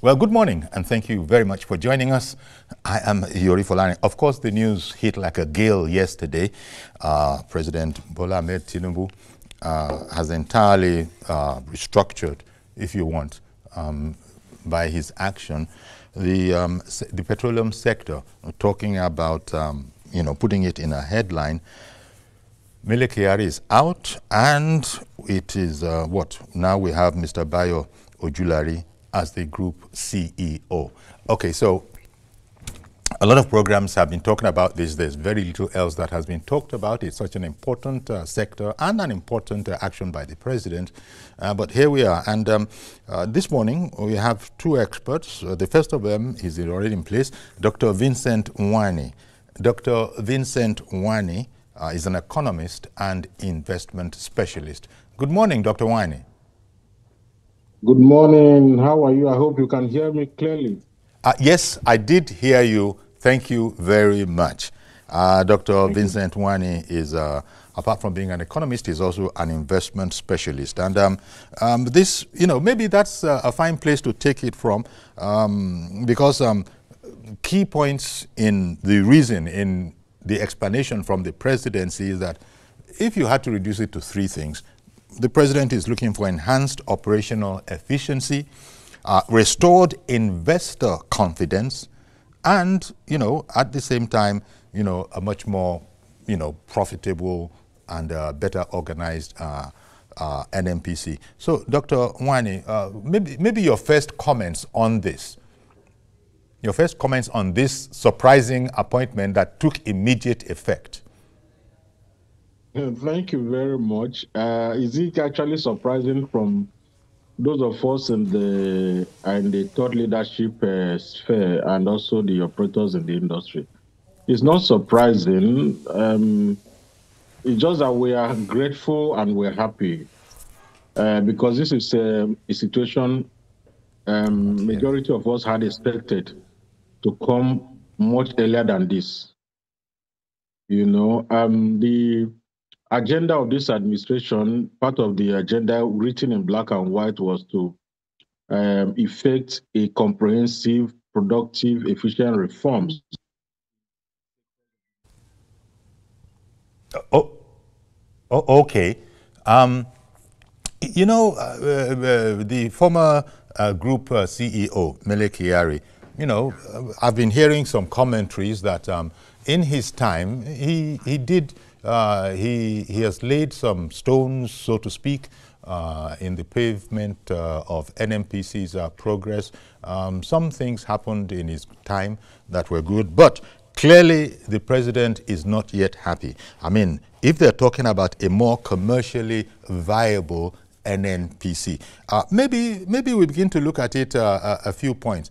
Well, good morning, and thank you very much for joining us. I am Ojulari. Of course, the news hit like a gale yesterday. President Bola Ahmed Tinubu has entirely restructured, if you want, by his action, the petroleum sector. Talking about, putting it in a headline. Mele Kyari is out, and it is now we have Mr. Bayo Ojulari as the group CEO. Okay, so a lot of programs have been talking about this. There's very little else that has been talked about. It's such an important sector and an important action by the president. But here we are. And this morning, we have two experts. The first of them is already in place, Dr. Vincent Nwani. Dr. Vincent Nwani is an economist and investment specialist. Good morning, Dr. Nwani. Good morning. How are you? I hope you can hear me clearly. Yes, I did hear you. Thank you very much. Dr. Vincent Nwani is, apart from being an economist, is also an investment specialist. And this, maybe that's a fine place to take it from, because key points in the reason, in the explanation from the presidency is that if you had to reduce it to three things, the president is looking for enhanced operational efficiency, restored investor confidence, and, at the same time, a much more, profitable and better organized NNPC. So, Dr. Nwani, maybe your first comments on this. Your first comments on this surprising appointment that took immediate effect. Thank you very much. Is it actually surprising from those of us in the thought leadership sphere and also the operators in the industry? It's not surprising. It's just that we are grateful and we're happy because this is a situation majority of us had expected to come much earlier than this. The agenda of this administration, part of the agenda written in black and white, was to effect a comprehensive, productive, efficient reforms. Okay. The former group CEO, Mele Kyari, I've been hearing some commentaries that in his time, he has laid some stones, so to speak, in the pavement of NNPC's progress. Some things happened in his time that were good, but clearly the president is not yet happy. I mean, if they're talking about a more commercially viable NNPC, maybe we begin to look at it a few points.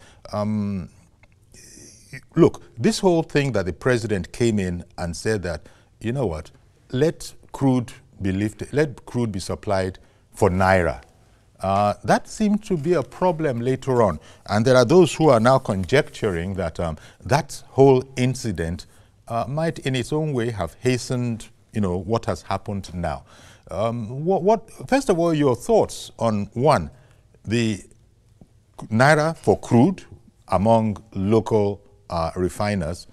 Look, this whole thing that the president came in and said that, you know what, let crude be lifted, let crude be supplied for Naira. That seemed to be a problem later on. And there are those who are now conjecturing that that whole incident might in its own way have hastened, what has happened now. First of all, your thoughts on, one, the Naira for crude among local refiners.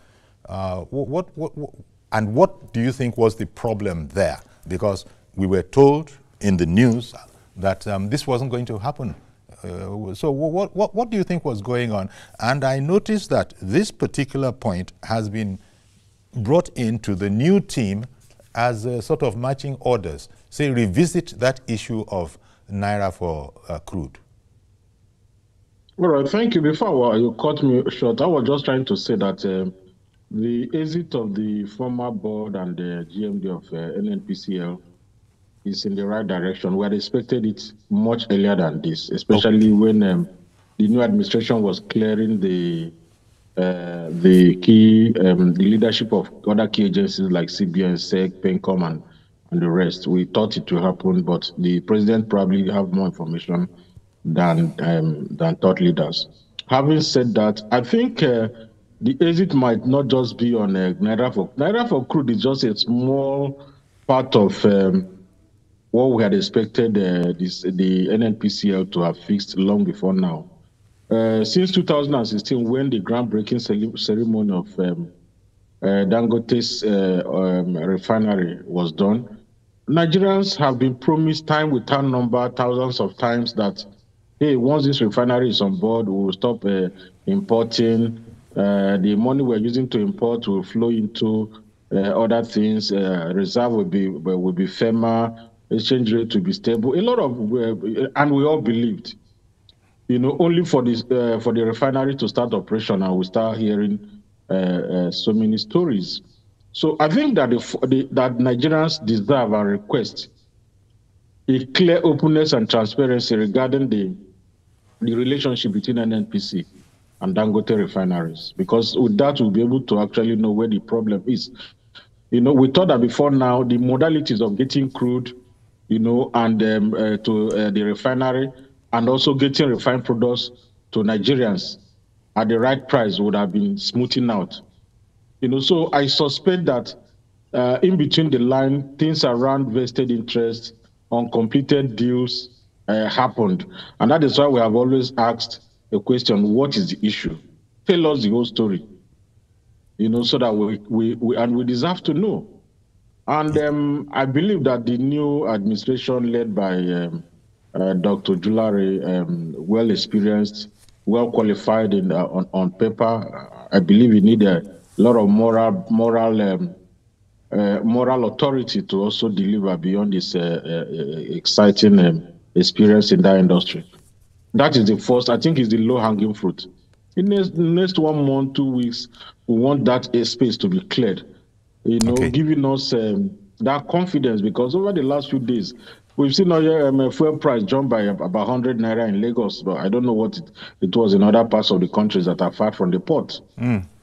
And what do you think was the problem there? Because we were told in the news that this wasn't going to happen. So what do you think was going on? And I noticed that this particular point has been brought into the new team as a sort of matching orders. Say, revisit that issue of Naira for crude. All right, thank you. Before you cut me short, I was just trying to say that the exit of the former board and the GMD of NNPCL is in the right direction. We had expected it much earlier than this, especially when the new administration was clearing the leadership of other key agencies like CBN, SEC, PENCOM, and the rest. We thought it would happen, but the president probably have more information than thought leaders. Having said that, I think the exit might not just be on Naira for crude is just a small part of what we had expected the NNPCL to have fixed long before now. Since 2016, when the groundbreaking ceremony of Dangote's refinery was done, Nigerians have been promised time without number, thousands of times that, hey, once this refinery is on board, we will stop importing. The money we're using to import will flow into other things. Reserve will be firmer. Exchange rate will be stable. A lot of, and we all believed, only for the refinery to start operation, and we start hearing so many stories. So I think that that Nigerians deserve and request a clear openness and transparency regarding the relationship between NNPC and Dangote refineries, because with that we'll be able to actually know where the problem is. We thought that before now the modalities of getting crude, and to the refinery, and also getting refined products to Nigerians at the right price would have been smoothing out. So I suspect that in between the line, things around vested interest, uncompleted deals happened. And that is why we have always asked the question, what is the issue? Tell us the whole story, so that we deserve to know. And I believe that the new administration led by Dr. Ojulari, well experienced, well qualified on paper. I believe we need a lot of moral authority to also deliver beyond this exciting experience in that industry. That is the first, I think, is the low-hanging fruit. In the next 1 month, 2 weeks, we want that space to be cleared, giving us that confidence, because over the last few days, we've seen our fuel price jump by about 100 naira in Lagos, but I don't know what it was in other parts of the countries that are far from the port.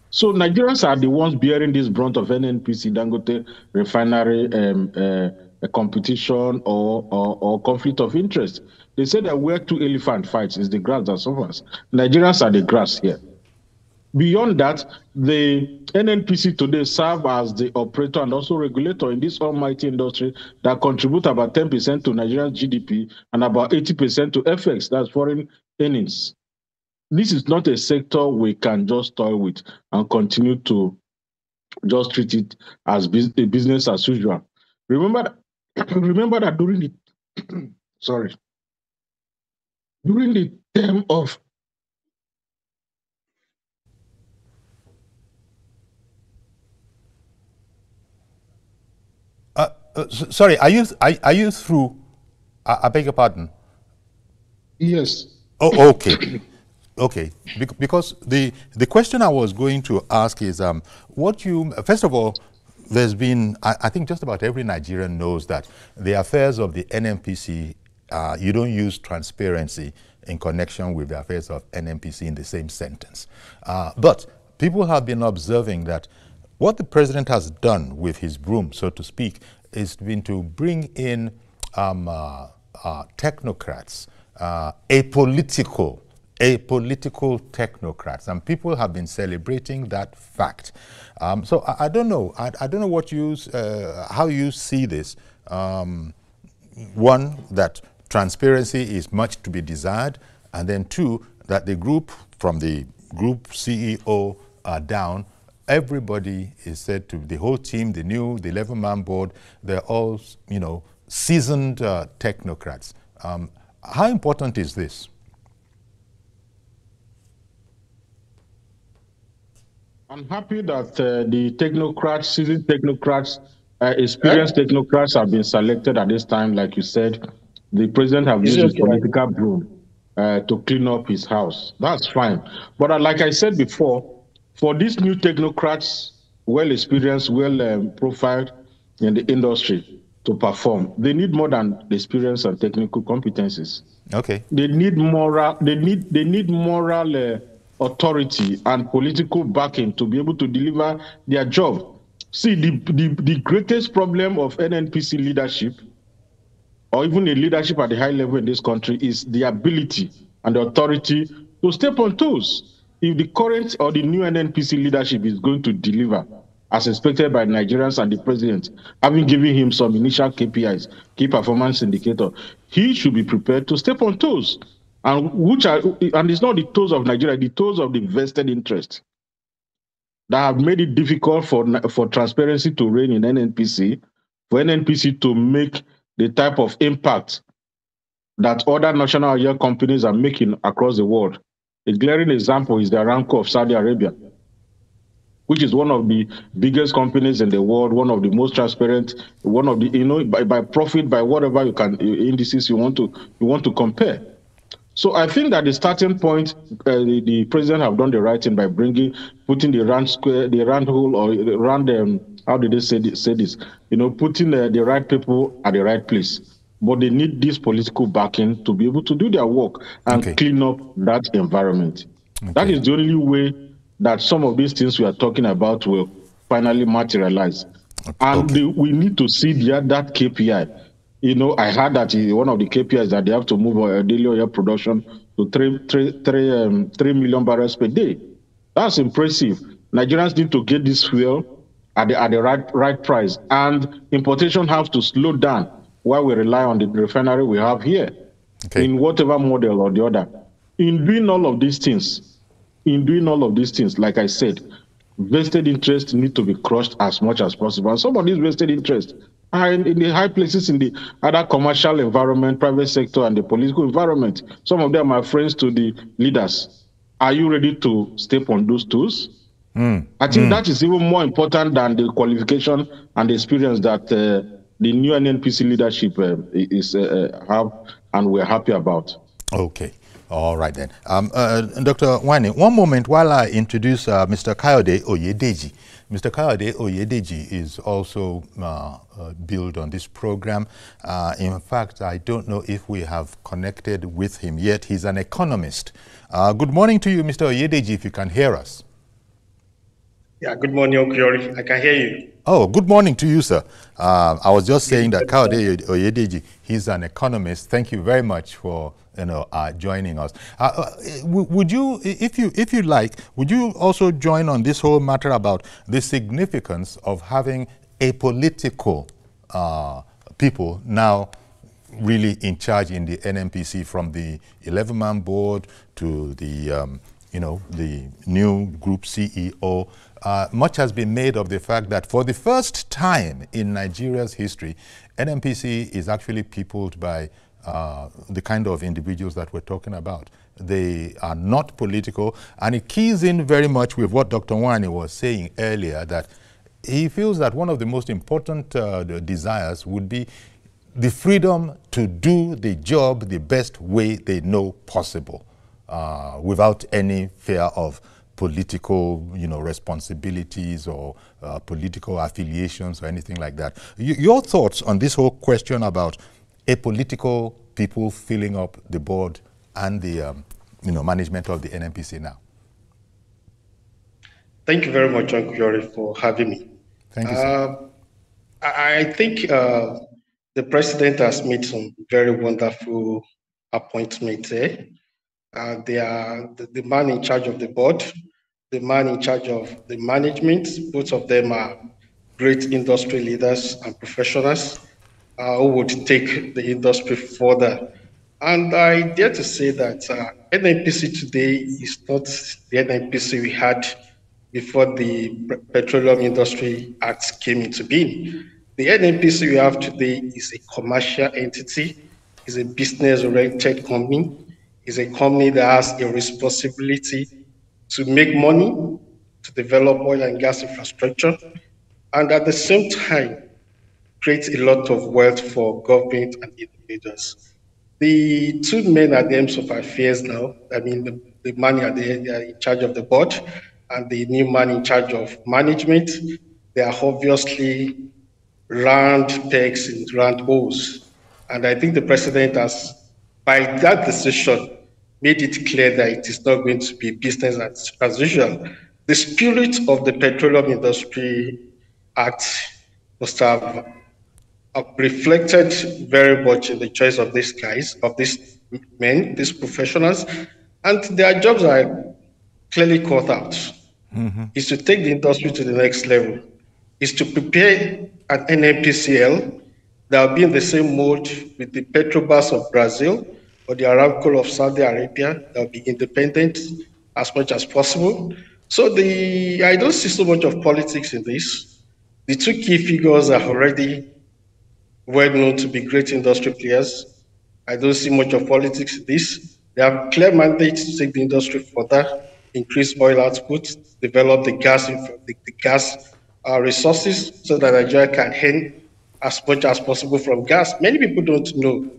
So Nigerians are the ones bearing this brunt of NNPC, Dangote refinery a competition or conflict of interest. They say that where two elephants fight is the grass that suffers. Nigerians are the grass here. Beyond that, the NNPC today serve as the operator and also regulator in this almighty industry that contribute about 10% to Nigerian GDP and about 80% to FX, that's foreign earnings. This is not a sector we can just toy with and continue to just treat it as a business as usual. Remember that during the during the term of sorry, are you through? I beg your pardon. Yes. Oh, okay. Okay, because the question I was going to ask is, first of all, there's been, I think just about every Nigerian knows that the affairs of the NNPC, you don't use transparency in connection with the affairs of NNPC in the same sentence. But people have been observing that what the president has done with his broom, so to speak, is been to bring in technocrats, apolitical technocrats, and people have been celebrating that fact. So I don't know. I don't know what how you see this. One, that transparency is much to be desired, and then two, that the group, from the group CEO down, everybody is said to, the whole team, the 11-man board, they're all, seasoned technocrats. How important is this? I'm happy that the technocrats, seasoned technocrats, experienced technocrats have been selected at this time. Like you said, the president have used his political broom to clean up his house. That's fine. But like I said before, for these new technocrats, well experienced, well profiled in the industry to perform, they need more than the experience and technical competencies. Okay. They need moral. They need moral authority and political backing to be able to deliver their job. See, the greatest problem of NNPC leadership, or even a leadership at the high level in this country, is the ability and the authority to step on toes. If the current or the new NNPC leadership is going to deliver as expected by Nigerians and the president, having given him some initial KPIs, key performance indicator, he should be prepared to step on toes. and it's not the toes of Nigeria, the toes of the vested interest that have made it difficult for transparency to reign in NNPC, for NNPC to make the type of impact that other national oil companies are making across the world. A glaring example is the Aramco of Saudi Arabia, which is one of the biggest companies in the world, one of the most transparent, one of the, by profit, by whatever indices you want to compare. So I think that the starting point, the president have done the right thing by putting the rand square, the rand hole, or the rand, how did they say this? Putting the right people at the right place. But they need this political backing to be able to do their work and clean up that environment. Okay. That is the only way that some of these things we are talking about will finally materialize. And we need to see that KPI. I heard that one of the KPIs that they have to move daily oil production to 3 million barrels per day. That's impressive. Nigerians need to get this fuel at the right price, and importation has to slow down while we rely on the refinery we have here, in whatever model or the other. In doing all of these things, like I said, vested interests need to be crushed as much as possible. And some of these vested interests are in the high places in the other commercial environment, private sector, and the political environment. Some of them are friends to the leaders. Are you ready to step on those toes? I think that is even more important than the qualification and the experience that the new NNPC leadership have, and we're happy about. Okay. All right then. Dr. Wani, one moment while I introduce Mr. Kyari Oyedeji. Mr. Kyari Oyedeji is also billed on this program. In fact, I don't know if we have connected with him yet. He's an economist. Good morning to you, Mr. Oyedeji, if you can hear us. Yeah, good morning, Kyari. I can hear you. Oh, good morning to you, sir. I was just saying that Kyari Oyedeji, he's an economist. Thank you very much for joining us. Would you, if you like, would you also join on this whole matter about the significance of having apolitical people now really in charge in the NNPC, from the 11-man board to the the new group CEO? Much has been made of the fact that for the first time in Nigeria's history, NNPC is actually peopled by the kind of individuals that we're talking about. They are not political, and it keys in very much with what Dr. Wani was saying earlier, that he feels that one of the most important desires would be the freedom to do the job the best way they know possible, without any fear of political, responsibilities or political affiliations or anything like that. Your thoughts on this whole question about apolitical people filling up the board and the management of the NNPC now? Thank you very much, Uncle Kyari, for having me. Thank you, sir. I think the president has made some very wonderful appointments there. They are the man in charge of the board, the man in charge of the management. Both of them are great industry leaders and professionals who would take the industry further. And I dare to say that NNPC today is not the NNPC we had before the Petroleum Industry Act came into being. The NNPC we have today is a commercial entity, is a business-oriented company, is a company that has a responsibility to make money, to develop oil and gas infrastructure, and at the same time, create a lot of wealth for government and individuals. The two men at the ends of affairs now, I mean, the man at the end, in charge of the board and the new man in charge of management, they are obviously round pegs in round holes. And I think the president has, by that decision, made it clear that it is not going to be business as usual. The spirit of the Petroleum Industry Act must have reflected very much in the choice of these guys, of these men, these professionals, and their jobs are clearly cut out. Is to take the industry to the next level, is to prepare an NNPCL that will be in the same mode with the Petrobras of Brazil, or the Aramco of Saudi Arabia. They'll be independent as much as possible. So I don't see so much of politics in this. The two key figures are already well known to be great industry players. I don't see much of politics in this. They have clear mandates to take the industry further, increase oil output, develop the gas resources so that Nigeria can earn as much as possible from gas. Many people don't know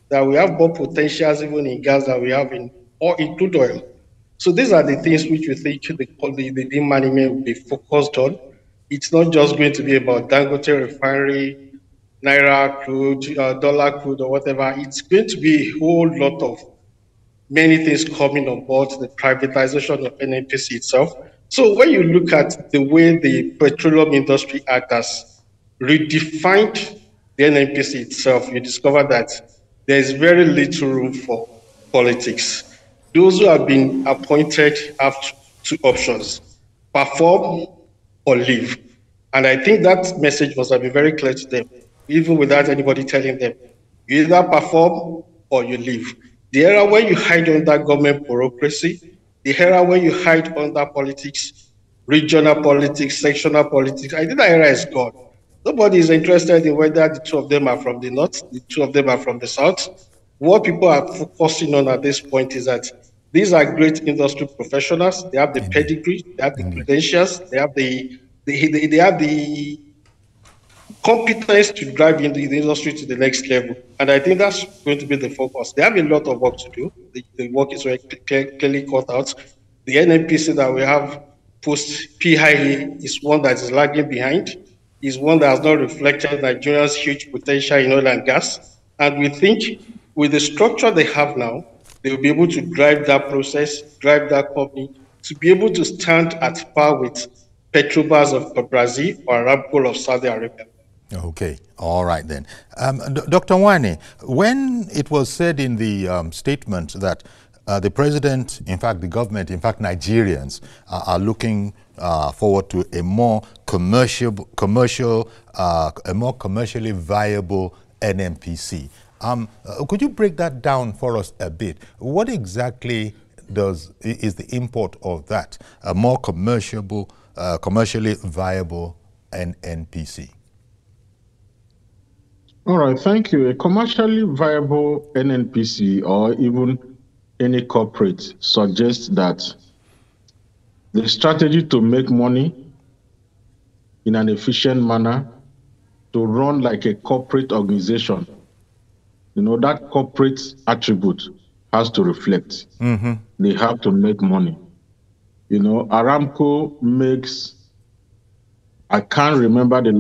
that we have more potentials even in gas than we have in crude oil. So these are the things which we think the management will be focused on. It's not just going to be about Dangote refinery, Naira crude, dollar crude, or whatever. It's going to be a whole lot of many things coming on board, the privatization of NNPC itself. So when you look at the way the Petroleum Industry Act has redefined the NNPC itself, you discover that there is very little room for politics. Those who have been appointed have two options: perform or leave. And I think that message must have been very clear to them, even without anybody telling them. You either perform or you leave. The era where you hide under government bureaucracy, the era where you hide under politics, regional politics, sectional politics, I think that era is gone. Nobody is interested in whether the two of them are from the north, the two of them are from the south. What people are focusing on at this point is that these are great industry professionals. They have the pedigree, they have the credentials, they have they have the competence to drive the industry to the next level. And I think that's going to be the focus. They have a lot of work to do. The work is very clearly cut out. The NNPC that we have post PIA is one that is lagging behind, is one that has not reflected Nigeria's huge potential in oil and gas. And we think with the structure they have now, they will be able to drive that process, drive that company, to be able to stand at par with Petrobras of Brazil or Aramco of Saudi Arabia. Okay, all right then. Dr. Wane, when it was said in the statement that the president, in fact the government, in fact Nigerians are looking forward to a more commercially viable NNPC. Could you break that down for us a bit? What exactly is the import of that, a more commercially viable NNPC? All right, thank you. A commercially viable NNPC or even any corporate suggests that the strategy to make money in an efficient manner, to run like a corporate organization, that corporate attribute has to reflect. Mm-hmm. They have to make money. Aramco makes, I can't remember their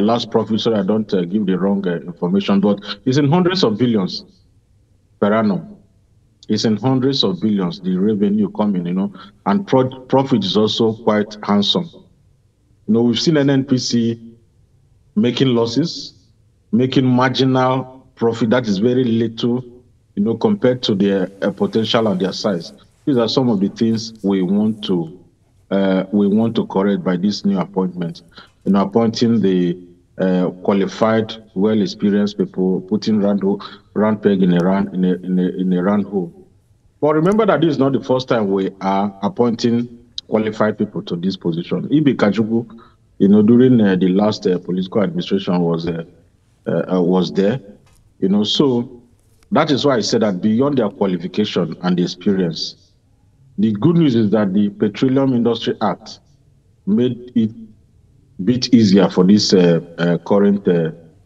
last profit, so I don't give the wrong information, but it's in hundreds of billions per annum. It's in hundreds of billions, the revenue coming, and profit is also quite handsome. We've seen NNPC making losses, making marginal profit that is very little, compared to their potential and their size. These are some of the things we want to correct by this new appointment. Appointing the qualified, well-experienced people, putting round peg in a round hole. But remember that this is not the first time we are appointing qualified people to this position. Ibe Kajugu, during the last political administration was there. So that is why I said that beyond their qualification and the experience, the good news is that the Petroleum Industry Act made it a bit easier for this current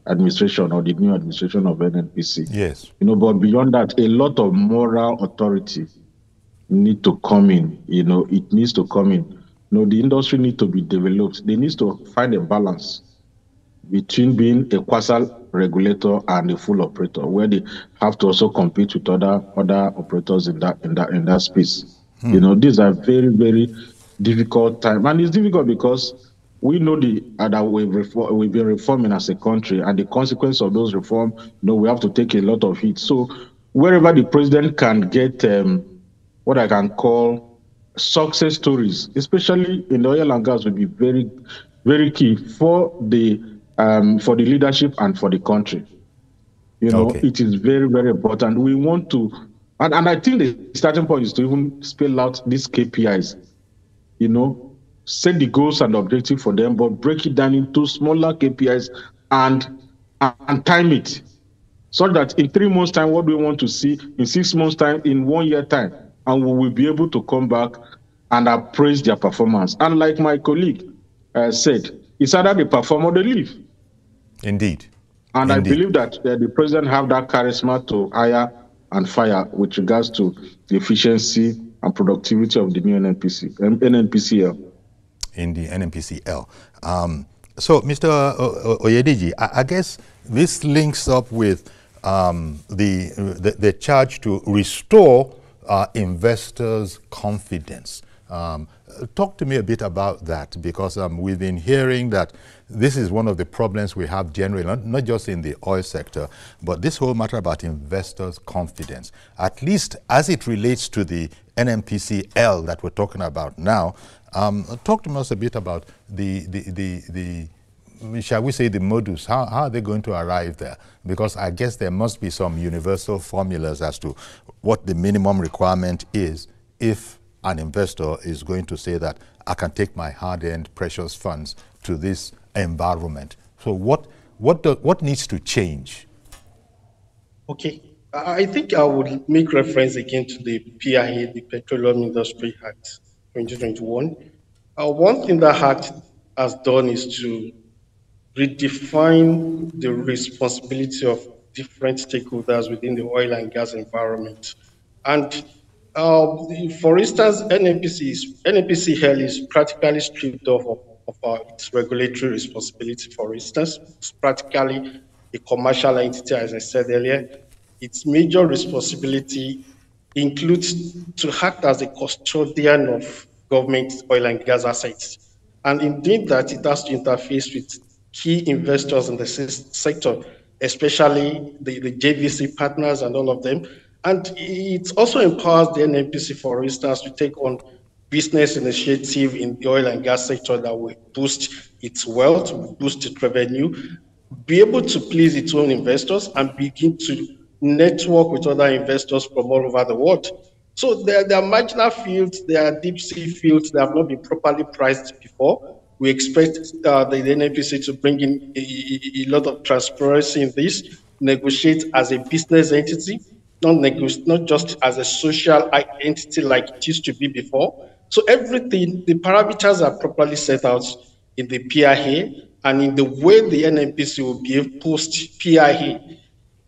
administration or the new administration of NNPC. Yes. But beyond that, a lot of moral authority need to come in. It needs to come in. The industry needs to be developed. They need to find a balance between being a quasi-regulator and a full operator, where they have to also compete with other operators in that space. These are very, very difficult times. And it's difficult because we know that we've been reforming as a country, and the consequence of those reforms, we have to take a lot of hits. So wherever the president can get what I can call success stories, especially in the oil and gas, will be very, very key for the leadership and for the country. You know, Okay. it is very, very important. We want to, and I think the starting point is to even spell out these KPIs, you know, set the goals and objective for them, but break it down into smaller KPIs and time it. So that in 3 months' time, what we want to see, in 6 months' time, in 1 year time, and we will be able to come back and appraise their performance. And like my colleague said, it's either they perform or they leave. Indeed. And I Indeed. believe that the president have that charisma to hire and fire with regards to the efficiency and productivity of the new NNPCL. In the NNPCL. So, Mr. Oyediji, I guess this links up with the charge to restore investors' confidence. Talk to me a bit about that, because we've been hearing that this is one of the problems we have generally, not just in the oil sector, but this whole matter about investors' confidence, at least as it relates to the NNPCL that we're talking about now. Talk to us a bit about the shall we say, the modus. How are they going to arrive there? Because I guess there must be some universal formulas as to what the minimum requirement is if an investor is going to say that I can take my hard-earned precious funds to this environment. So what needs to change? Okay, I think I would make reference again to the PIA, the Petroleum Industry Act 2021. One thing that Act has done is to redefine the responsibility of different stakeholders within the oil and gas environment. And for instance, NNPCL is practically stripped off of its regulatory responsibility. For instance, it's practically a commercial entity, as I said earlier. Its major responsibility includes to act as a custodian of government oil and gas assets. And indeed that it has to interface with key investors in the sector, especially the JVC partners and all of them. And it also empowers the NNPC, for instance, to take on business initiative in the oil and gas sector that will boost its wealth, boost its revenue, be able to please its own investors, and begin to network with other investors from all over the world. So there are marginal fields, there are deep sea fields that have not been properly priced before. We expect the NNPC to bring in a lot of transparency in this, negotiate as a business entity, not just as a social entity like it used to be before. So everything, the parameters are properly set out in the PIA and in the way the NNPC will behave post PIA.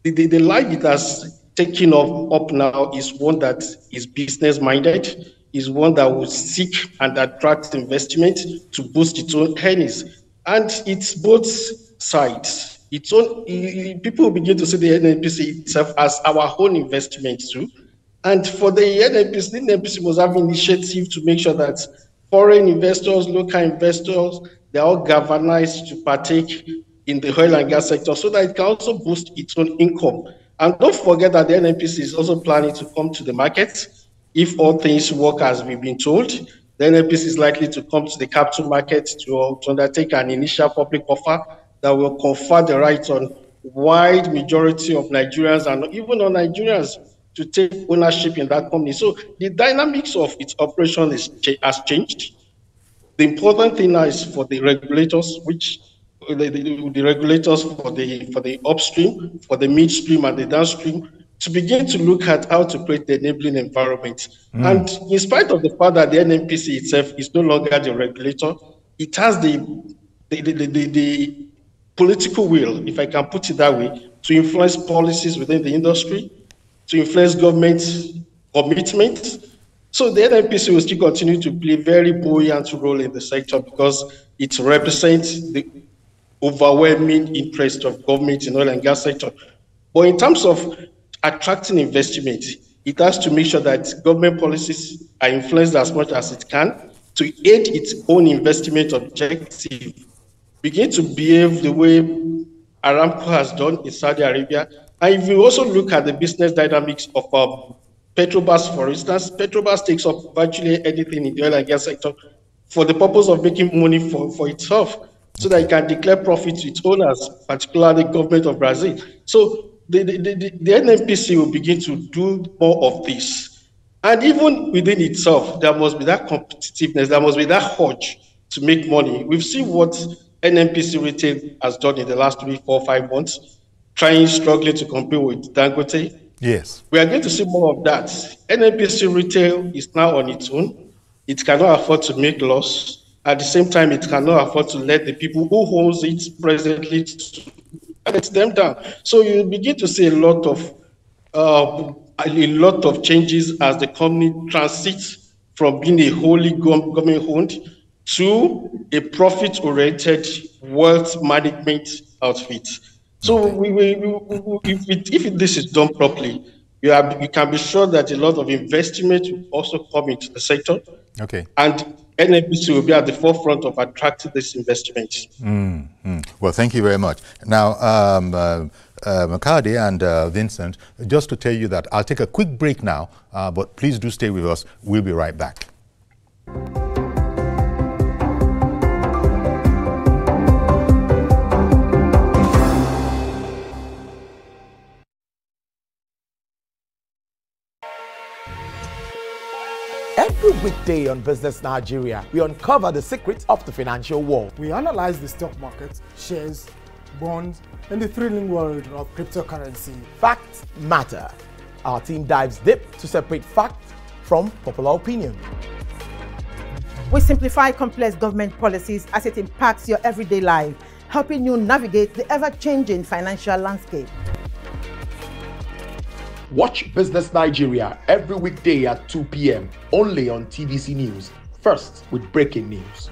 The line it has taken up now is one that is business minded, is one that will seek and attract investment to boost its own earnings. And it's both sides. People will begin to see the NNPC itself as our own investment too. And for the NNPC must have initiative to make sure that foreign investors, local investors, they're all galvanized to partake in the oil and gas sector so that it can also boost its own income. And don't forget that the NNPC is also planning to come to the market. If all things work as we've been told, the NNPC is likely to come to the capital market to undertake an initial public offer that will confer the right on wide majority of Nigerians and even non-Nigerians to take ownership in that company. So the dynamics of its operation has changed. The important thing now is for the regulators, which the regulators for the upstream, for the midstream and the downstream, to begin to look at how to create the enabling environment. And in spite of the fact that the NNPC itself is no longer the regulator, it has the political will, if I can put it that way, to influence policies within the industry, to influence government commitments. So the NNPC will still continue to play a very buoyant role in the sector because it represents the overwhelming interest of government in oil and gas sector. But in terms of attracting investment, it has to make sure that government policies are influenced as much as it can to aid its own investment objective, begin to behave the way Aramco has done in Saudi Arabia. And if you also look at the business dynamics of Petrobras, for instance, Petrobras takes up virtually anything in the oil and gas sector for the purpose of making money for itself, so that it can declare profit to its owners, particularly the government of Brazil. So the NNPC will begin to do more of this. And even within itself, there must be that competitiveness, there must be that urge to make money. We've seen what NNPC retail has done in the last 3, 4, 5 months, struggling to compete with Dangote. Yes. We are going to see more of that. NNPC retail is now on its own. It cannot afford to make loss. At the same time, it cannot afford to let the people who owns it presently let them down. So you begin to see a lot of changes as the company transits from being a wholly government-owned to a profit-oriented wealth management outfit. So if this is done properly, you can be sure that a lot of investment will also come into the sector. Okay. And NNPC will be at the forefront of attracting this investment. Well, thank you very much. Now, Kyari and Vincent, just to tell you that I'll take a quick break now, but please do stay with us. We'll be right back. Every weekday on Business Nigeria, we uncover the secrets of the financial world. We analyze the stock market, shares, bonds, and the thrilling world of cryptocurrency. Facts matter. Our team dives deep to separate fact from popular opinion. We simplify complex government policies as it impacts your everyday life, helping you navigate the ever-changing financial landscape. Watch Business Nigeria every weekday at 2 p.m. only on TVC News. First with breaking news.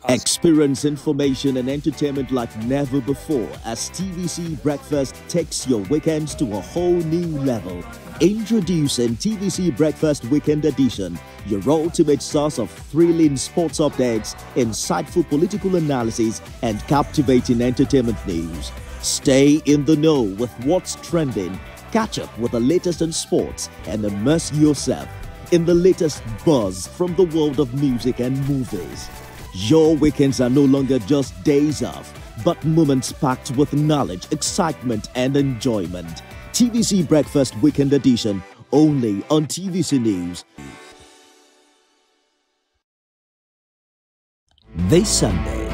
Experience information and entertainment like never before as TVC Breakfast takes your weekends to a whole new level. Introducing TVC Breakfast Weekend Edition, your ultimate source of thrilling sports updates, insightful political analysis, and captivating entertainment news. Stay in the know with what's trending, catch up with the latest in sports, and immerse yourself in the latest buzz from the world of music and movies. Your weekends are no longer just days off, but moments packed with knowledge, excitement, and enjoyment. TVC Breakfast Weekend Edition, only on TVC News. This Sunday,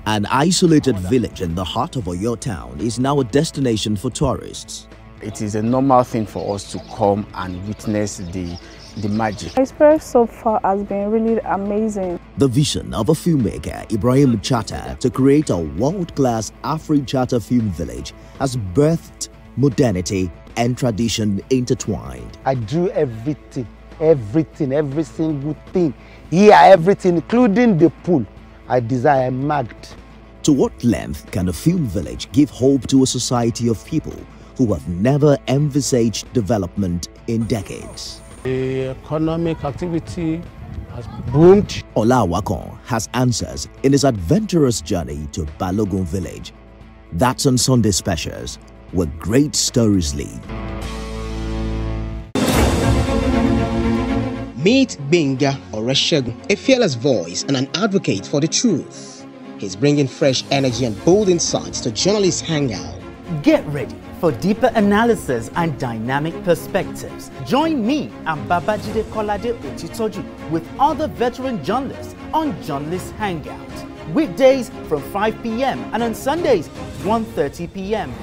an isolated village in the heart of Oyo town is now a destination for tourists. It is a normal thing for us to come and witness the magic. My experience so far has been really amazing. The vision of a filmmaker, Ibrahim Chata, to create a world-class Afri-Chata film village has birthed modernity and tradition intertwined. I do everything, every single thing. Here, everything, including the pool. I design, I marked. To what length can a film village give hope to a society of people who have never envisaged development in decades? The economic activity has boomed. Olawakon has answers in his adventurous journey to Balogun village. That's on Sunday Specials, where great stories lead. Meet Benga Oreshegun, a fearless voice and an advocate for the truth. He's bringing fresh energy and bold insights to journalists' hangout. Get ready for deeper analysis and dynamic perspectives. Join me and Babajide Kolade Otitoju with other veteran journalists on Journalists Hangout. Weekdays from 5 p.m. and on Sundays 1:30 p.m.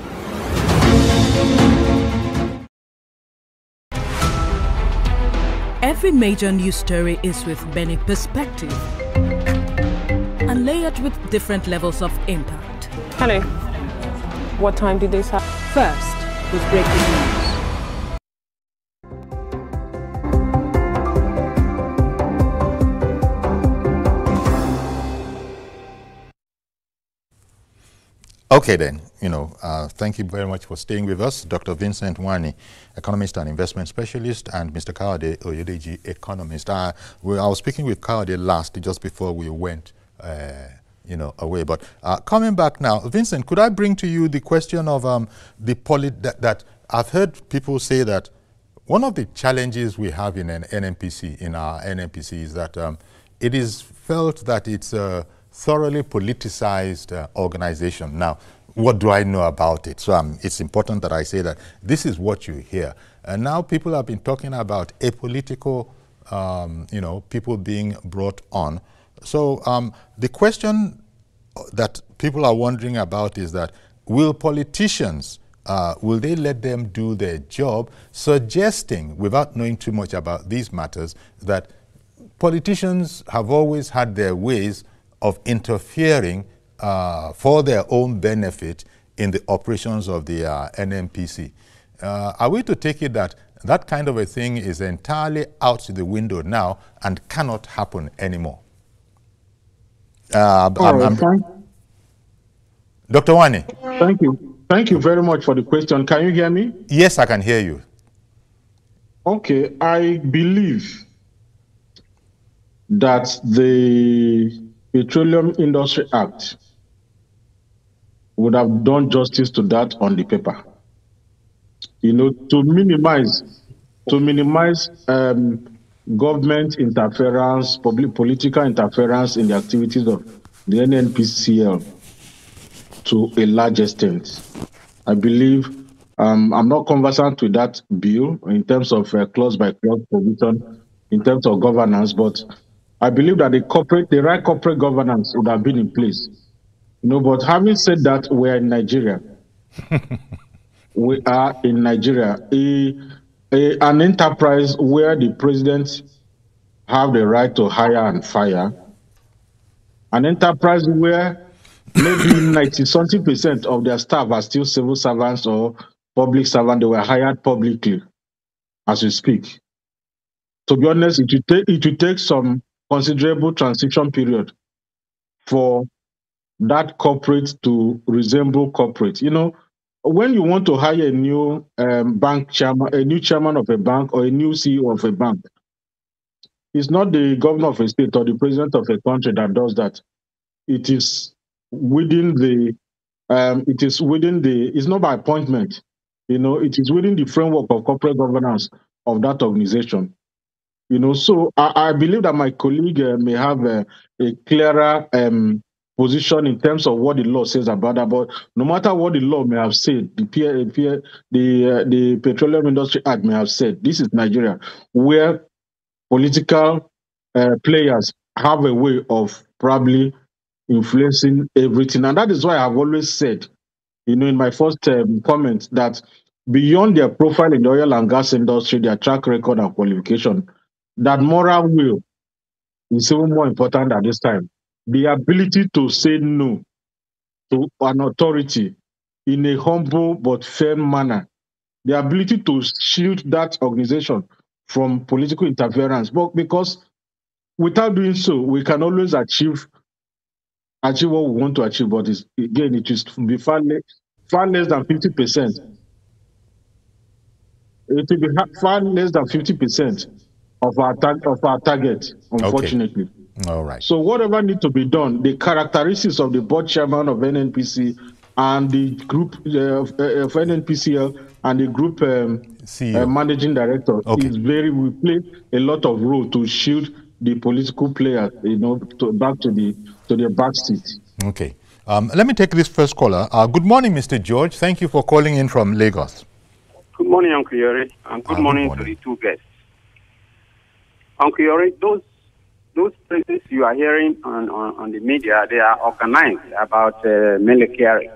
Every major news story is with many perspectives and layered with different levels of impact. Hello. What time did they start? First, with breaking news. Okay then, thank you very much for staying with us. Dr. Vincent Wani, economist and investment specialist, and Mr. Kyari Oyedeji, economist. I was speaking with Kyari last, just before we went away. But coming back now, Vincent, could I bring to you the question of that I've heard people say that one of the challenges we have in our NNPC is that it is felt that it's thoroughly politicized organization. Now, what do I know about it? So it's important that I say that this is what you hear. And now people have been talking about apolitical, people being brought on. So the question that people are wondering about is that, will politicians, will they let them do their job, suggesting, without knowing too much about these matters, that politicians have always had their ways of interfering for their own benefit in the operations of the NNPC. Are we to take it that that kind of a thing is entirely out the window now and cannot happen anymore? Dr. Wani. Thank you. Thank you very much for the question. Can you hear me? Yes, I can hear you. Okay, I believe that the Petroleum Industry Act would have done justice to that on the paper. To minimize government interference, political interference in the activities of the NNPCL to a large extent. I believe, I'm not conversant with that bill in terms of clause by clause provision, in terms of governance, but I believe that the right corporate governance would have been in place. But having said that, we're in Nigeria. We are in Nigeria, an enterprise where the president have the right to hire and fire, an enterprise where maybe 90-something% of their staff are still civil servants or public servants. They were hired publicly as we speak. To be honest, it will take some considerable transition period for that corporate to resemble corporate. When you want to hire a new bank chairman, a new chairman of a bank, or a new CEO of a bank, it's not the governor of a state or the president of a country that does that. It is within it's not by appointment. It is within the framework of corporate governance of that organization. So I believe that my colleague may have a clearer position in terms of what the law says about that. But no matter what the law may have said, the Petroleum Industry Act may have said, this is Nigeria, where political players have a way of probably influencing everything. And that is why I've always said, in my first comment, that beyond their profile in the oil and gas industry, their track record and qualification, that moral will is even more important at this time. The ability to say no to an authority in a humble but firm manner. The ability to shield that organization from political interference. But because without doing so, we can always achieve what we want to achieve. But it is to be far less than 50%. It will be far less than 50% of our target, unfortunately. Okay. All right. So whatever needs to be done, the characteristics of the board chairman of NNPC and the group of NNPCL and the group managing director will play a lot of role to shield the political players, back to the back seat. Okay. Let me take this first caller. Good morning, Mr. George. Thank you for calling in from Lagos. Good morning, Uncle Kyari, and good morning to the two guests. Uncle Kyari, those places you are hearing on the media, they are organized about Mele Kyari,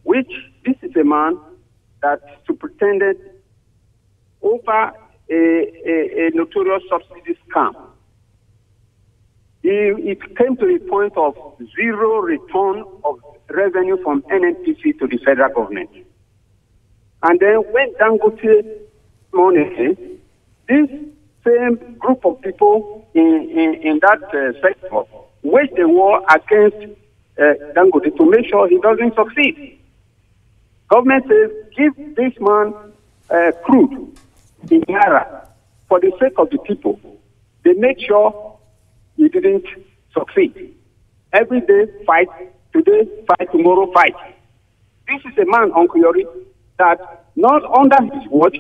which this is a man that superintended over a notorious subsidy scam. It came to the point of zero return of revenue from NNPC to the federal government. And then when Dangote money, this same group of people in that sector waged a war against Dangote to make sure he doesn't succeed. Government says, give this man crude in Naira for the sake of the people. They make sure he didn't succeed. Every day, fight. Today, fight. Tomorrow, fight. This is a man, Uncle Kyari, that not under his watch,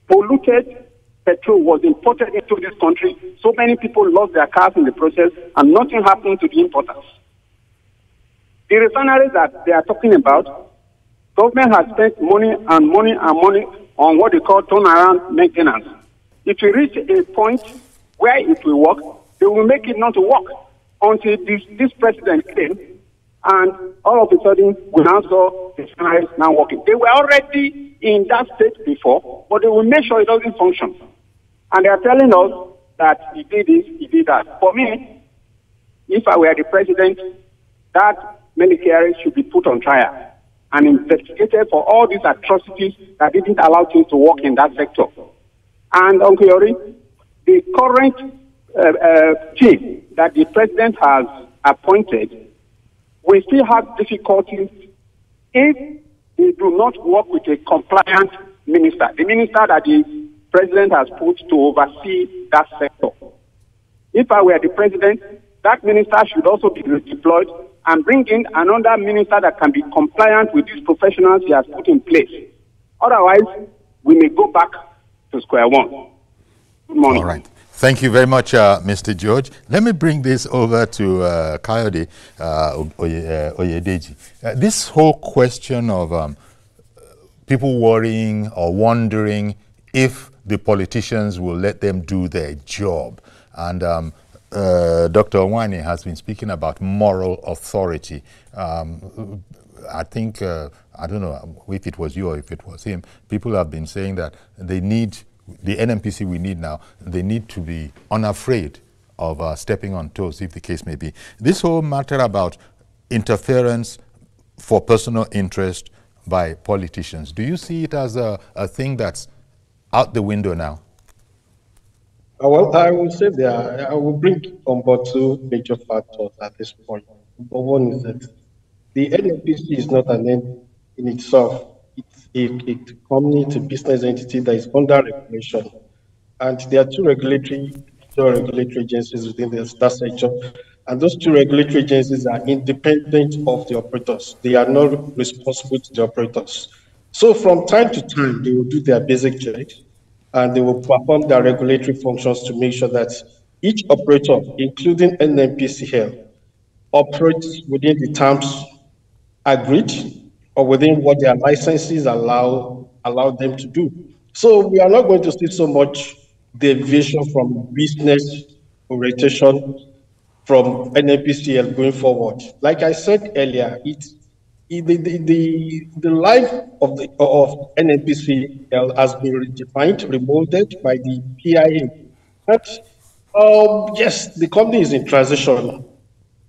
polluted petrol was imported into this country. So many people lost their cars in the process, and nothing happened to the importers. The refineries that they are talking about, government has spent money and money and money on what they call turnaround maintenance. If you reach a point where it will work, they will make it not to work until this president came, and all of a sudden we now saw the refineries now working. They were already in that state before, but they will make sure it doesn't function. And they are telling us that he did this, he did that. For me, if I were the president, that Mele Kyari should be put on trial and investigated for all these atrocities that didn't allow things to work in that sector. And Uncle Yori, the current team that the president has appointed, we still have difficulties if they do not work with a compliant minister, the minister that the president has put to oversee that sector. If I were the president, that minister should also be redeployed and bring in another minister that can be compliant with these professionals he has put in place. Otherwise, we may go back to square one. Good morning. All right. Thank you very much, Mr. George. Let me bring this over to Kyari Oyedeji. This whole question of people worrying or wondering if the politicians will let them do their job. And Dr. Owani has been speaking about moral authority. I think, I don't know if it was you or if it was him, people have been saying that they need, the NNPC we need now, they need to be unafraid of stepping on toes, if the case may be. This whole matter about interference for personal interest by politicians, do you see it as a thing that's out the window now? Well, I will say I will bring on board two major factors at this point. Number one is that the NNPC is not an end in itself. It's a company, it's a business entity that is under regulation. And there are two regulatory agencies within that sector. And those two regulatory agencies are independent of the operators. They are not responsible to the operators. So from time to time, they will do their basic checks, and they will perform their regulatory functions to make sure that each operator, including NNPC, operates within the terms agreed or within what their licenses allow them to do. So we are not going to see so much deviation from business orientation from NNPCL going forward. Like I said earlier, the life of NNPCL has been redefined, remolded by the PIA. But yes, the company is in transition,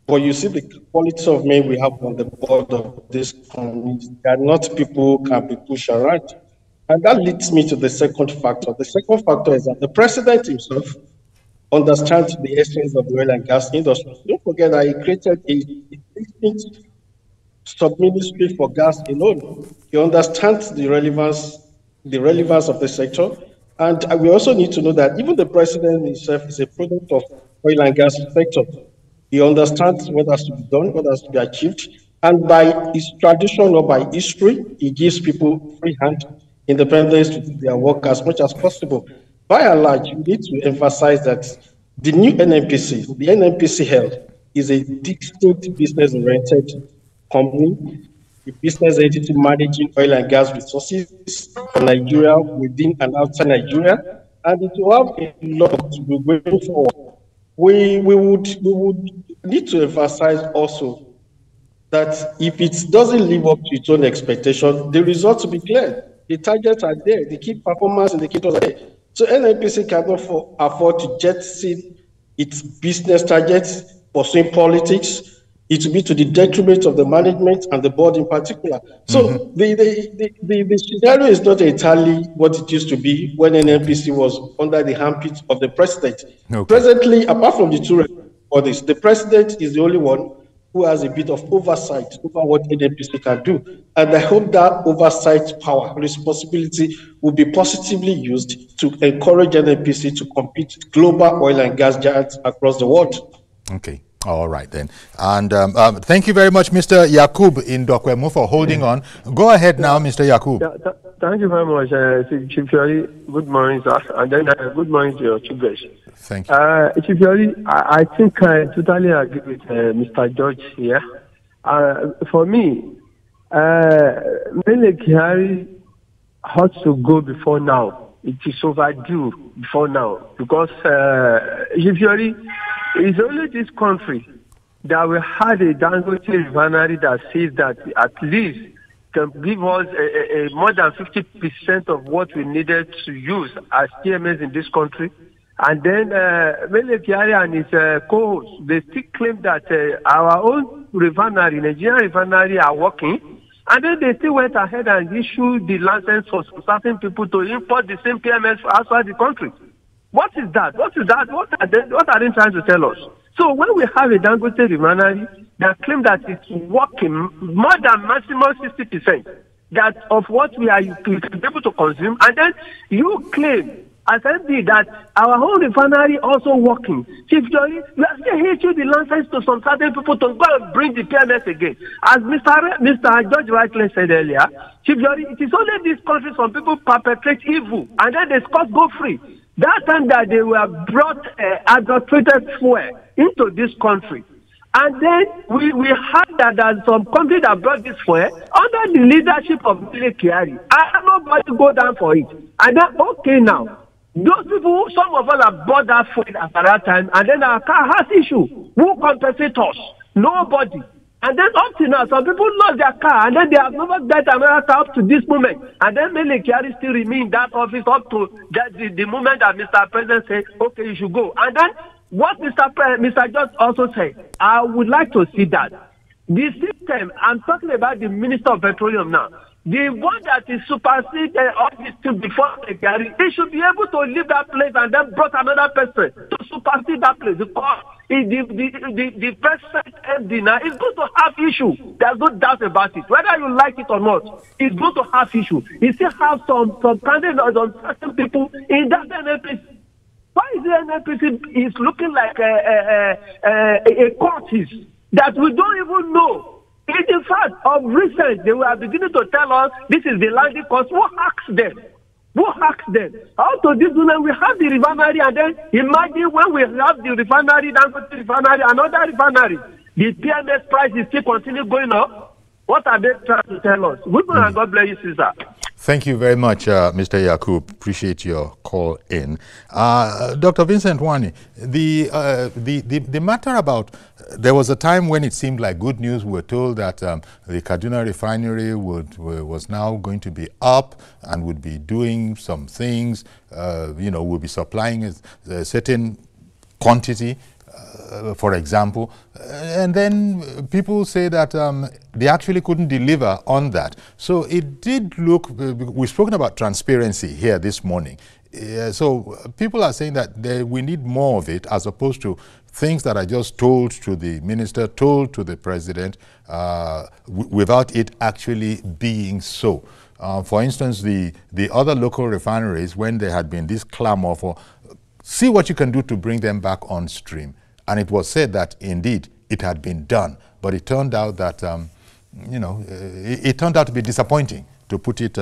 but you see the quality of men we have on the board of this company. They are not people who can be pushed around. And that leads me to the second factor. The second factor is that the president himself understands the essence of the oil and gas industry. Don't forget that he created a distinct sub-ministry for gas alone. He understands the relevance of the sector. And we also need to know that even the president himself is a product of oil and gas sector. He understands what has to be done, what has to be achieved. And by his tradition or by history, he gives people free hand, independence to do their work as much as possible. By and large, we need to emphasize that the new NNPC, the NNPC Health, is a distinct business-oriented company, a business entity managing oil and gas resources for Nigeria, within and outside Nigeria, and it will have a lot to be going forward. We would need to emphasize also that if it doesn't live up to its own expectation, the results will be clear. The targets are there, the key performance indicators are there. So NNPC cannot afford to jettison its business targets, pursuing politics. It will be to the detriment of the management and the board in particular. So the scenario is not entirely what it used to be when NNPC was under the armpit of the president. Okay. Presently, apart from the two bodies, the president is the only one who has a bit of oversight over what NNPC can do. And I hope that oversight power, responsibility will be positively used to encourage NNPC to compete with global oil and gas giants across the world. Okay. All right, then. And thank you very much, Mr. Yakub in Dokwemo, for holding on. Go ahead now, Mr. Yakub. Thank you very much, Chief Kyari. Good morning, sir. And then good morning to your chief guest. Thank you. Chief Kyari, I think I totally agree with Mr. George here. For me, Mele Kyari has to go before now. It is overdue before now because Kyari is only this country that we had a Dangote refinery that says that at least can give us a more than 50% of what we needed to use as TMS in this country. And then Mele Kyari and his co-hosts, they still claim that our own refinery, Nigerian refinery, are working. And then they still went ahead and issued the license for certain people to import the same PMS outside the country. What is that? What is that? What are they trying to tell us? So when we have a Dangote refinery that claim that it's working more than maximum 60% that of what we are able to consume, and then you claim as MD that our own refinery also working. Chief Joy, we are still issuing the license to some certain people to go and bring the PMS again. As Mr. George rightly said earlier, Chief Joy, it is only this country some people perpetrate evil and then the Scots go free. That time that they were brought adulterated fuel into this country. And then we heard that there's some country that brought this fuel under the leadership of Mele Kyari. I have nobody go down for it. And then, okay now, those people, some of us have bought that fuel at that time, and then our car has issue. Who compensates us? Nobody. And then up to now, some people lost their car, and then they have never got another car up to this moment. And then Mele Kyari still remain in that office up to the moment that Mr. President said, okay, you should go. And then what Mr. George also said, I would like to see that. The system, I'm talking about the Minister of Petroleum now, the one that is superseded office to before the Kyari, they should be able to leave that place and then brought another person to supersede that place because the president MD now is going to have issue. There's no doubt about it. Whether you like it or not, it's going to have issue. You still have some candidates or certain people in that NNPC. Why is the NNPC is looking like a court is that we don't even know? In fact, of recent, they were beginning to tell us this is the landing cost. Who hacks them? Who hacks them? Out of this woman, we have the refinery, and then imagine when we have the refinery, Dangote refinery, another refinery, the PMS price is still continue going up. What are they trying to tell us? Good morning, and God bless you, Caesar. Thank you very much, Mr. Yakub. Appreciate your call in. Dr. Vincent Wani, the matter about, there was a time when it seemed like good news. We were told that the Kaduna refinery was now going to be up and would be doing some things, will be supplying a certain quantity. For example, and then people say that they actually couldn't deliver on that. So it did look, we've spoken about transparency here this morning. So people are saying that we need more of it as opposed to things that are just told to the minister, told to the president, without it actually being so. For instance, the other local refineries, when there had been this clamor for, see what you can do to bring them back on stream. And it was said that indeed it had been done, but it turned out that, it turned out to be disappointing, to put it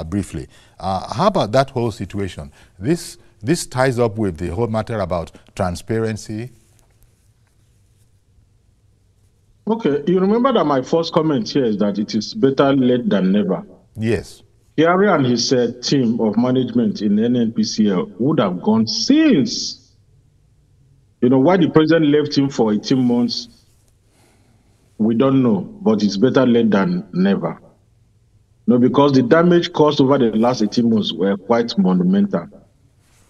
briefly. How about that whole situation? This ties up with the whole matter about transparency. Okay, you remember that my first comment here is that it is better late than never. Yes. Kyari and his team of management in NNPC would have gone since. Why the president left him for 18 months, we don't know, but it's better late than never. Because the damage caused over the last 18 months were quite monumental.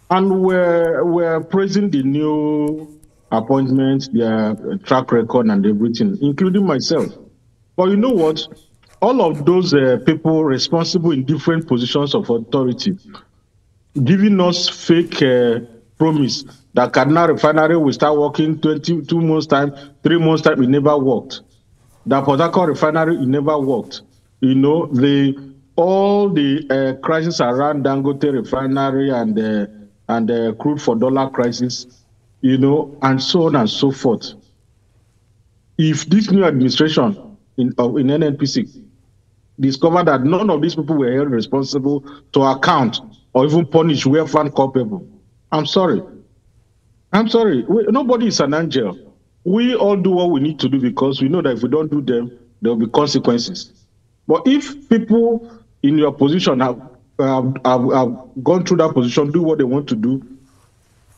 And we're praising the new appointments, their track record and everything, including myself. But you know what? All of those people responsible in different positions of authority, giving us fake promise that Kaduna refinery will start working 22 months time, 3 months time, it never worked. The Port Harcourt refinery, it never worked. All the crisis around Dangote refinery and the crude for dollar crisis, and so on and so forth. If this new administration in NNPC discovered that none of these people were held responsible to account or even punish where found culpable, I'm sorry. Nobody is an angel. we all do what we need to do because we know that if we don't do them, there will be consequences. But if people in your position have gone through that position, do what they want to do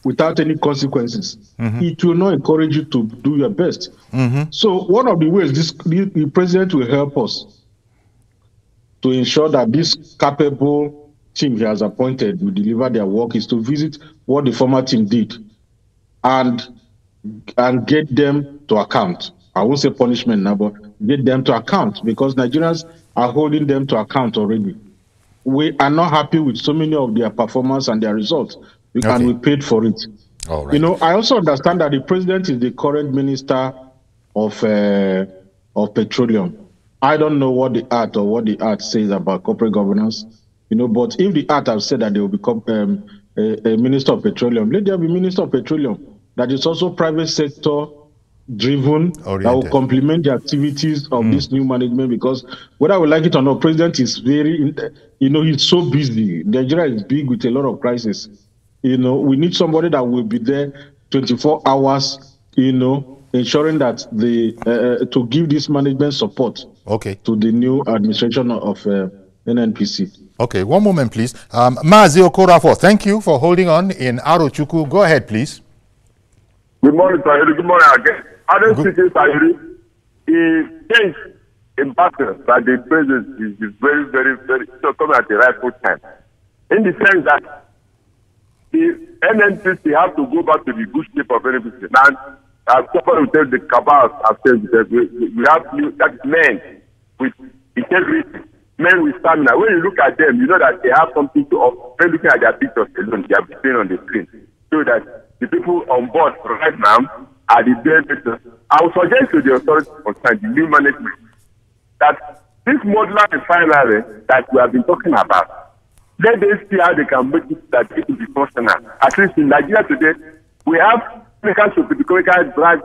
without any consequences, it will not encourage you to do your best. So one of the ways the president will help us to ensure that this capable team he has appointed will deliver their work is to visit what the former team did and get them to account. I won't say punishment now, but get them to account because Nigerians are holding them to account already. We are not happy with so many of their performance and their results, and we paid for it. All right. You know, I also understand that the president is the current minister of petroleum. I don't know what the art says about corporate governance, you know, but if the art have said that they will become a minister of petroleum, let there be minister of petroleum that is also private sector driven, that will complement the activities of this new management, because whether we like it or not, president is very, you know, he's so busy. Nigeria is big with a lot of crises. You know, we need somebody that will be there 24 hours, you know, ensuring that to give this management support to the new administration of NNPC. Okay, one moment, please. Mazi Okorafo, thank you for holding on in Arochukwu. Go ahead, please. Good morning, Sayuri. Good morning again. I don't think Sayuri, the change in battle by the president is very, very, very coming at the rightful time. In the sense that the NNPC have to go back to the good shape of NNPC. Now, somebody will tell the cabals after that we have that is men with integrity, men with stamina. When you look at them, you know that they have something to offer. When looking at their pictures alone, they are displaying on the screen. So that the people on board right now are the benefactors. I would suggest to the authorities concerned, the new management, that this modular refinery that we have been talking about, let them see how they can make it that it will be functional. At least in Nigeria today, we have chemical drugs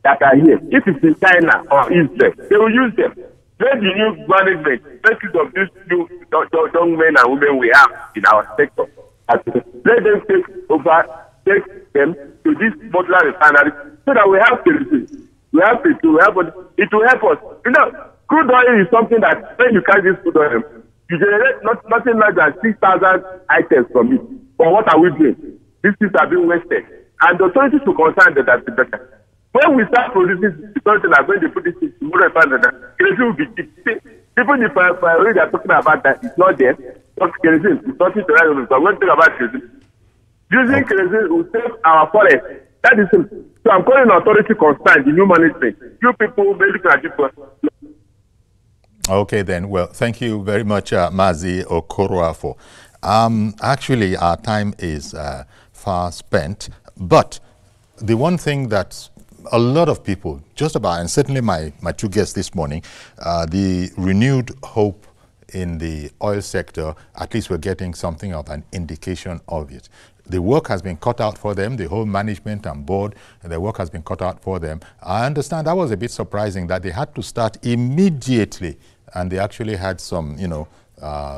that are here. If it's in China or Israel, they will use them. Let the new management make use of these new young men and women we have in our sector. Let them take them to this modular refinery so that we have services. We have people, it will help us. You know, crude oil is something that when you carry this crude oil, you generate nothing less than 6,000 items from it. But what are we doing? These things are being wasted. And the authorities will concern that better. When we start producing something like when they put this in modular refinery, kerosene will be cheap. Even if they are talking about that, it's not there. But kerosene is nothing to write on. So when we talk about kerosene, using kerosene will save our forest. That is it. So I'm calling authority concerned, the new management. You people, basically, are people. Okay, then. Well, thank you very much, Mazi Okorafo. Actually, our time is far spent, but the one thing that a lot of people, just about, and certainly my two guests this morning, the renewed hope in the oil sector, at least we're getting something of an indication of it. The work has been cut out for them, the whole management and board, and the work has been cut out for them. I understand that was a bit surprising that they had to start immediately, and they actually had some, you know,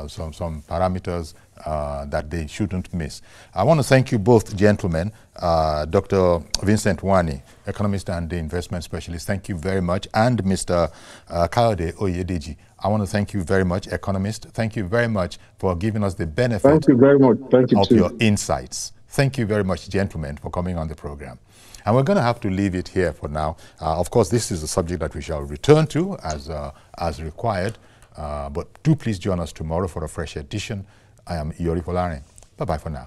some parameters that they shouldn't miss. I want to thank you both, gentlemen. Dr. Vincent Wani, economist and the investment specialist, thank you very much. And Mr. Kyari Oyedeji, I want to thank you very much, economist. Thank you very much for giving us the benefit Thank you very much. Thank you of too. your insights. Thank you very much, gentlemen, for coming on the program. And we're going to have to leave it here for now. Of course, this is a subject that we shall return to as required. But do please join us tomorrow for a fresh edition. I am Ojulari. Bye-bye for now.